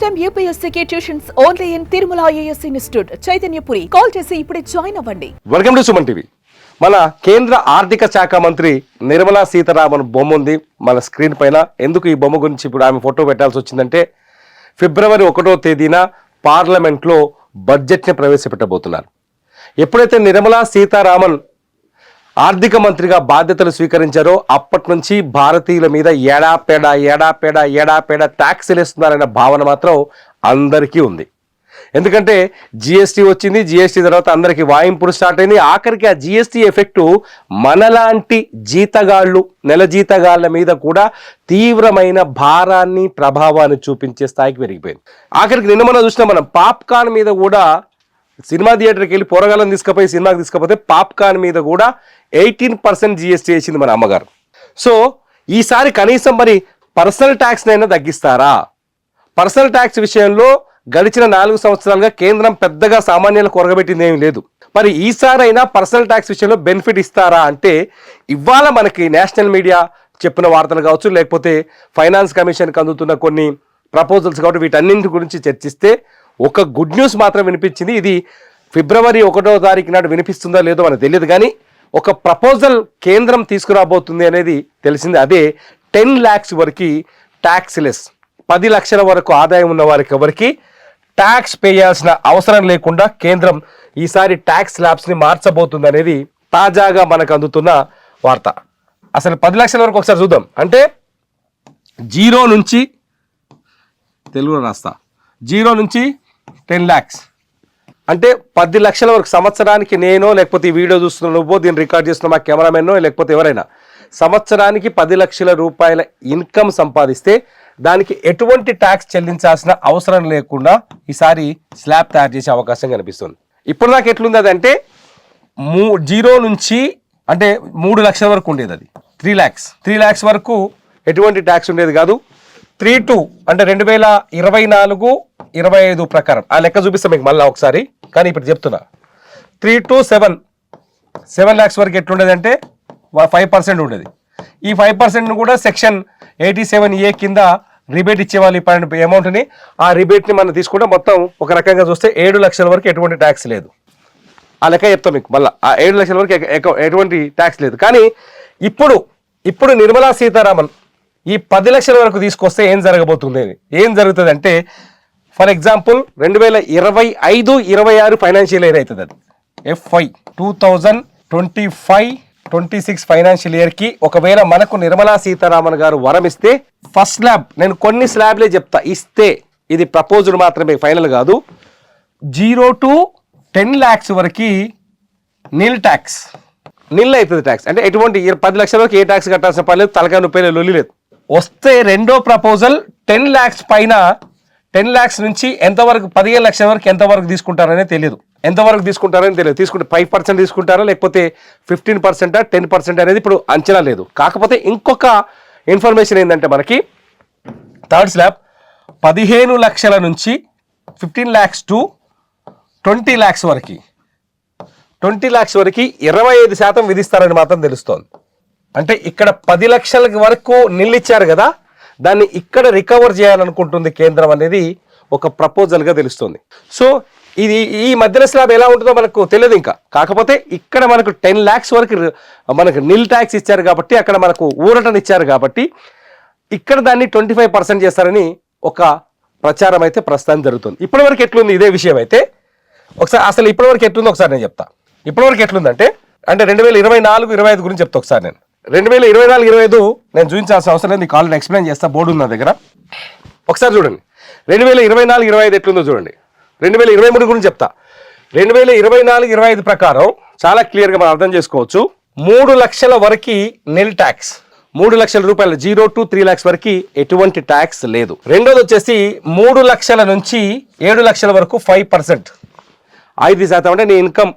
Time యూపీఎస్సీకి tuitions only in Tirumala IAS institute Chaitanyapuri. Call చేసి ఇప్పుడే జాయిన్ అవ్వండి. Welcome to Suman TV. మన కేంద్ర ఆర్థిక శాఖ మంత్రి నిర్మలా సీతారామన్ బొమ్మ ఉంది మన స్క్రీన్ పైన. ఎందుకు ఈ బొమ్మ గురించి ఇప్పుడు ఆమె ఫోటో పెట్టాల్సి వచ్చిందంటే, ఫిబ్రవరి 1వ తేదీన పార్లమెంట్లో బడ్జెట్ని ప్రవేశపెట్టబోతున్నారు. ఎప్పుడైతే నిర్మలా సీతారామన్ ఆర్థిక మంత్రిగా బాధ్యతలు స్వీకరించారో అప్పటి నుంచి భారతీయుల మీద ఏడాపేడ ట్యాక్స్లు వేస్తున్నారనే భావన మాత్రం అందరికీ ఉంది. ఎందుకంటే జిఎస్టీ వచ్చింది, జిఎస్టీ తర్వాత అందరికీ వాయింపులు స్టార్ట్ అయింది. ఆఖరికి ఆ జిఎస్టీ ఎఫెక్టు మనలాంటి జీతగాళ్ళు, నెల జీతగాళ్ళ మీద కూడా తీవ్రమైన భారాన్ని, ప్రభావాన్ని చూపించే స్థాయికి పెరిగిపోయింది. ఆఖరికి నిన్న మనం చూసినా, మనం పాప్కార్న్ మీద కూడా సినిమా థియేటర్కి వెళ్ళి పోరగాళ్ళని తీసుకుపోయి సినిమాకి తీసుకపోతే పాప్కార్న్ మీద కూడా 18% జిఎస్టీ వేసింది మన అమ్మగారు. సో ఈసారి కనీసం మరి పర్సనల్ ట్యాక్స్ అయినా తగ్గిస్తారా? పర్సనల్ ట్యాక్స్ విషయంలో గడిచిన 4 సంవత్సరాలుగా కేంద్రం పెద్దగా సామాన్యులకు కొరగబెట్టింది ఏమీ లేదు. మరి ఈసారైనా పర్సనల్ ట్యాక్స్ విషయంలో బెనిఫిట్ ఇస్తారా అంటే, ఇవాళ మనకి నేషనల్ మీడియా చెప్పిన వార్తలు కావచ్చు, లేకపోతే ఫైనాన్స్ కమిషన్కి అందుతున్న కొన్ని ప్రపోజల్స్ కాబట్టి వీటన్నింటి గురించి చర్చిస్తే ఒక గుడ్ న్యూస్ మాత్రం వినిపించింది. ఇది ఫిబ్రవరి 1వ తారీఖు నాడు వినిపిస్తుందో లేదో మనకు తెలియదు, కానీ ఒక ప్రపోజల్ కేంద్రం తీసుకురాబోతుంది అనేది తెలిసింది. అదే 10 lakhs వరకు ట్యాక్స్ లెస్, 10 లక్షల వరకు ఆదాయం ఉన్న వారికి ఎవరికి ట్యాక్స్ పే చేయాల్సిన అవసరం లేకుండా కేంద్రం ఈసారి ట్యాక్స్ స్లాబ్స్ని మార్చబోతుంది అనేది తాజాగా మనకు అందుతున్న వార్త. అసలు 10 లక్షల వరకు ఒకసారి చూద్దాం. అంటే 0 నుంచి, తెలుగులో రాస్తా, 0 నుంచి 10 lakhs అంటే 10 లక్షల వరకు సంవత్సరానికి. నేనో లేకపోతే ఈ వీడియో చూస్తున్న నువ్వో, దీన్ని రికార్డ్ చేస్తున్న మా కెమెరామెన్నో, లేకపోతే ఎవరైనా సంవత్సరానికి 10 లక్షల రూపాయల ఇన్కమ్ సంపాదిస్తే దానికి ఎటువంటి ట్యాక్స్ చెల్లించాల్సిన అవసరం లేకుండా ఈసారి స్లాబ్ తయారు చేసే అవకాశం కనిపిస్తుంది. ఇప్పుడు నాకు ఎట్లుంది అదంటే, 0 నుంచి అంటే 3 లక్షల వరకు ఉండేది, అది 3 lakhs వరకు ఎటువంటి ట్యాక్స్ ఉండేది కాదు. 3 అంటే 2024-25 ప్రకారం ఆ లెక్క చూపిస్తాం మీకు మళ్ళీ ఒకసారి, కానీ ఇప్పుడు చెప్తున్నా 3 to 7 lakhs వరకు ఎట్లుండేది అంటే 5% ఉండేది. ఈ 5% కూడా సెక్షన్ 87A కింద రిబేట్ ఇచ్చేవాళ్ళు ఈ అమౌంట్ని. ఆ రిబేట్ని మనం తీసుకుంటే మొత్తం ఒక రకంగా చూస్తే 7 లక్షల వరకు ఎటువంటి ట్యాక్స్ లేదు. ఆ లెక్క చెప్తాం మీకు మళ్ళీ. ఆ 7 లక్షల వరకు ఎటువంటి ట్యాక్స్ లేదు. కానీ ఇప్పుడు నిర్మలా సీతారామన్ ఈ 10 లక్షల వరకు తీసుకొస్తే ఏం జరగబోతుంది, ఏం జరుగుతుంది అంటే, ఫర్ ఎగ్జాంపుల్ 2025-26 ఫైనాన్షియల్ ఇయర్ అవుతుంది. అది FY 2025-26 ఫైనాన్షియల్ ఇయర్కి ఒకవేళ మనకు నిర్మలా సీతారామన్ గారు వరం ఇస్తే, ఫస్ట్ స్లాబ్, నేను కొన్ని స్లాబ్లే చెప్తా, ఇస్తే ఇది ప్రపోజల్ మాత్రమే, ఫైనల్ కాదు, 0 to 10 lakhs వరకు నిల్ ట్యాక్స్, నిల్ అవుతుంది ట్యాక్స్. అంటే ఎటువంటి 10 లక్షల వరకు ఏ ట్యాక్స్ కట్టాల్సిన పని లేదు, తలకాయ నొప్పి లొల్లి లేదు. వస్తే రెండో ప్రపోజల్ 10 lakhs పైన, 10 lakhs నుంచి ఎంతవరకు, 15 లక్షల వరకు ఎంతవరకు తీసుకుంటారనే తెలియదు. తీసుకుంటే 5% తీసుకుంటారా, లేకపోతే 15%, 10% అనేది ఇప్పుడు అంచనా లేదు. కాకపోతే ఇంకొక ఇన్ఫర్మేషన్ ఏంటంటే, మనకి థర్డ్ స్లాబ్ 15 లక్షల నుంచి 15 lakhs to 20 lakhs వరకు, 20 lakhs వరకు 25% విధిస్తారని మాత్రం తెలుస్తోంది. అంటే ఇక్కడ 10 లక్షల వరకు నిల్లిచ్చారు కదా, దాన్ని ఇక్కడ రికవర్ చేయాలనుకుంటుంది కేంద్రం అనేది ఒక ప్రపోజల్గా తెలుస్తుంది. సో ఇది ఈ మధ్యలో స్లాబ్ ఎలా ఉంటుందో మనకు తెలియదు ఇంకా. కాకపోతే ఇక్కడ మనకు 10 lakhs వరకు మనకు నిల్ ట్యాక్స్ ఇచ్చారు కాబట్టి, అక్కడ మనకు ఊరటనిచ్చారు కాబట్టి, ఇక్కడ దాన్ని 25% చేస్తారని ఒక ప్రచారం అయితే ప్రస్తుతం జరుగుతుంది. ఇప్పటివరకు ఎట్లుంది ఇదే విషయం అయితే, ఒకసారి అసలు ఇప్పటివరకు ఎట్లుందో ఒకసారి నేను చెప్తా. ఇప్పటివరకు ఎట్లుందంటే, 2024-25 గురించి చెప్తా ఒకసారి. నేను 2024-25 నేను చూపించాల్సిన అవసరం లేదు, నీకు ఆల్రెడీ ఎక్స్ప్లెయిన్ చేస్తా, బోర్డు ఉంది నా దగ్గర. ఒకసారి చూడండి 2024-25 ఎట్లుందో చూడండి. 2023 గురించి చెప్తా. 2024-25 ప్రకారం చాలా క్లియర్గా మనం అర్థం చేసుకోవచ్చు. 3 లక్షల వరకు నిల్ ట్యాక్స్, 3 లక్షల రూపాయలు, 0 to 3 lakhs వరకు ఎటువంటి ట్యాక్స్ లేదు. రెండోది వచ్చేసి 3 లక్షల నుంచి 7 లక్షల వరకు 5%, 5% అంటే నీ ఇన్కమ్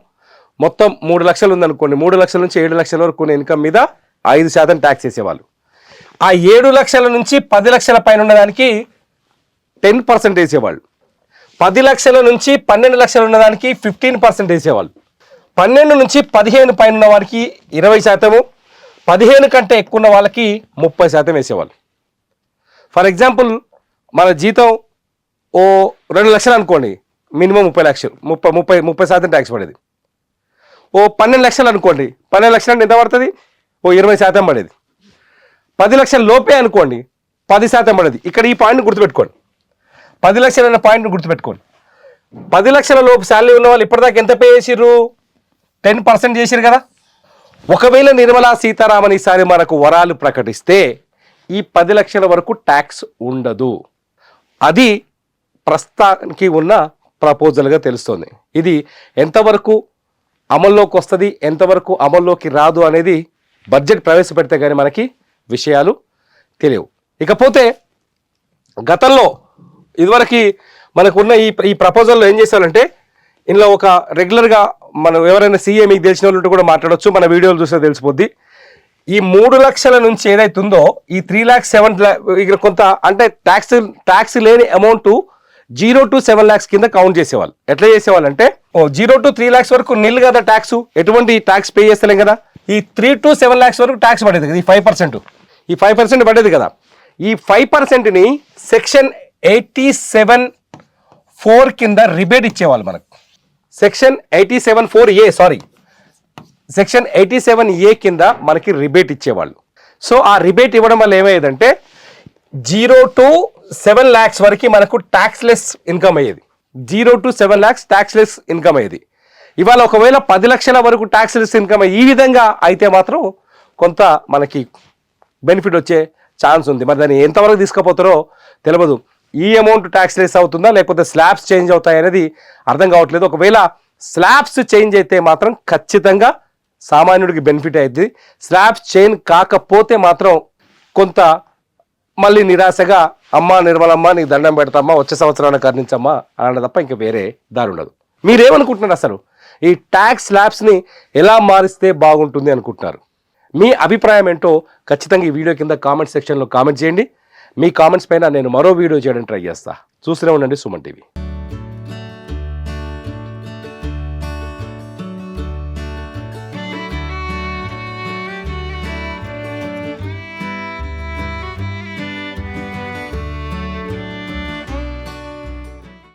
మొత్తం 3 లక్షలు ఉందనుకోండి, 3 లక్షల నుంచి 7 లక్షల వరకు ఉన్న ఇన్కమ్ మీద 5% ట్యాక్స్ వేసేవాళ్ళు. ఆ 7 లక్షల నుంచి 10 లక్షల పైన ఉన్నదానికి 10% వేసేవాళ్ళు. 10 లక్షల నుంచి 12 లక్షలు ఉన్నదానికి 15% వేసేవాళ్ళు. 12 నుంచి 15 పైన ఉన్న వారికి 20%, 15 కంటే ఎక్కువ ఉన్న వాళ్ళకి 30% వేసేవాళ్ళు. ఫర్ ఎగ్జాంపుల్ మన జీతం ఓ 2 లక్షలు అనుకోండి, మినిమం 30 లక్షలు, 30% ట్యాక్స్ పడేది. ఓ 12 లక్షలు అనుకోండి, 12 లక్షలు అంటే ఎంత పడుతుంది? ఓ 20% పడేది. 10 లక్షల లోపే అనుకోండి, 10% పడేది. ఇక్కడ ఈ పాయింట్ని గుర్తుపెట్టుకోండి, 10 లక్షలు అనే పాయింట్ని గుర్తుపెట్టుకోండి. 10 లక్షల లోపు శాలరీ ఉన్న వాళ్ళు ఇప్పటిదాకా ఎంత పే చేసిర్రు? 10% చేసిరు కదా. ఒకవేళ నిర్మలా సీతారామన్ ఈసారి మనకు వరాలు ప్రకటిస్తే ఈ 10 లక్షల వరకు ట్యాక్స్ ఉండదు. అది ప్రస్తుతానికి ఉన్న ప్రపోజల్గా తెలుస్తోంది. ఇది ఎంతవరకు అమల్లోకి వస్తుంది, ఎంతవరకు అమల్లోకి రాదు అనేది బడ్జెట్ ప్రవేశపెడితే కానీ మనకి విషయాలు తెలియవు. ఇకపోతే గతంలో ఇదివరకు మనకు ఉన్న ఈ ప్రపోజల్లో ఏం చేశారంటే, ఇందులో ఒక రెగ్యులర్గా మనం ఎవరైనా సీఏ మీకు తెలిసిన వాళ్ళు కూడా మాట్లాడవచ్చు, మన వీడియోలు చూస్తే తెలిసిపోద్ది. ఈ 3 లక్షల నుంచి ఏదైతే ఉందో ఈ 3 lakhs 7 lakhs ఇక్కడ కొంత అంటే ట్యాక్స్ లేని అమౌంట్ 0 to 7 lakhs కింద కౌంట్ చేసేవాళ్ళు. ఎట్లా చేసేవాళ్ళు అంటే 0 to 3 lakhs వరకు నిల్ కదా ట్యాక్స్, ఎటువంటి ట్యాక్స్ పే చేస్తలేం కదా. ఈ 3 to 7 lakhs వరకు ట్యాక్స్ పడేది కదా, ఈ 5% పడేది కదా. ఈ 5%ని సెక్షన్ 87(4) కింద రిబేట్ ఇచ్చేవాళ్ళు మనకు. సెక్షన్ 87(A) కింద మనకి రిబేట్ ఇచ్చేవాళ్ళు. సో ఆ రిబేట్ ఇవ్వడం వల్ల ఏమయ్యేదంటే 0 to 7 lakhs వరకు మనకు ట్యాక్స్లెస్ ఇన్కమ్ అయ్యేది. 0 to 7 lakhs ట్యాక్స్లెస్ ఇన్కమ్ అయ్యేది. ఇవాళ ఒకవేళ 10 లక్షల వరకు ట్యాక్స్లెస్ ఇన్కమ్ ఈ విధంగా అయితే మాత్రం కొంత మనకి బెనిఫిట్ వచ్చే ఛాన్స్ ఉంది. మరి దాన్ని ఎంతవరకు తీసుకుపోతారో తెలియదు. ఈ అమౌంట్ ట్యాక్స్లెస్ అవుతుందా లేకపోతే స్లాబ్స్ చేంజ్ అవుతాయి అనేది అర్థం కావట్లేదు. ఒకవేళ స్లాబ్స్ చేంజ్ అయితే మాత్రం ఖచ్చితంగా సామాన్యుడికి బెనిఫిట్ అవుతుంది. స్లాబ్స్ చేంజ్ కాకపోతే మాత్రం కొంత మళ్ళీ నిరాశగా అమ్మ నిర్మలమ్మ నీకు దండం పెడతామ్మా, వచ్చే సంవత్సరాన్ని కర్ణించమ్మా అన్న తప్ప ఇంకా వేరే దారి ఉండదు. మీరేమనుకుంటున్నారు అసలు ఈ ట్యాక్స్ స్లాబ్స్ని ఎలా మారిస్తే బాగుంటుంది అనుకుంటున్నారు? మీ అభిప్రాయం ఏంటో ఖచ్చితంగా ఈ వీడియో కింద కామెంట్ సెక్షన్లో కామెంట్ చేయండి. మీ కామెంట్స్ పైన నేను మరో వీడియో చేయడానికి ట్రై చేస్తా. చూస్తూనే ఉండండి సుమన్ టీవీ.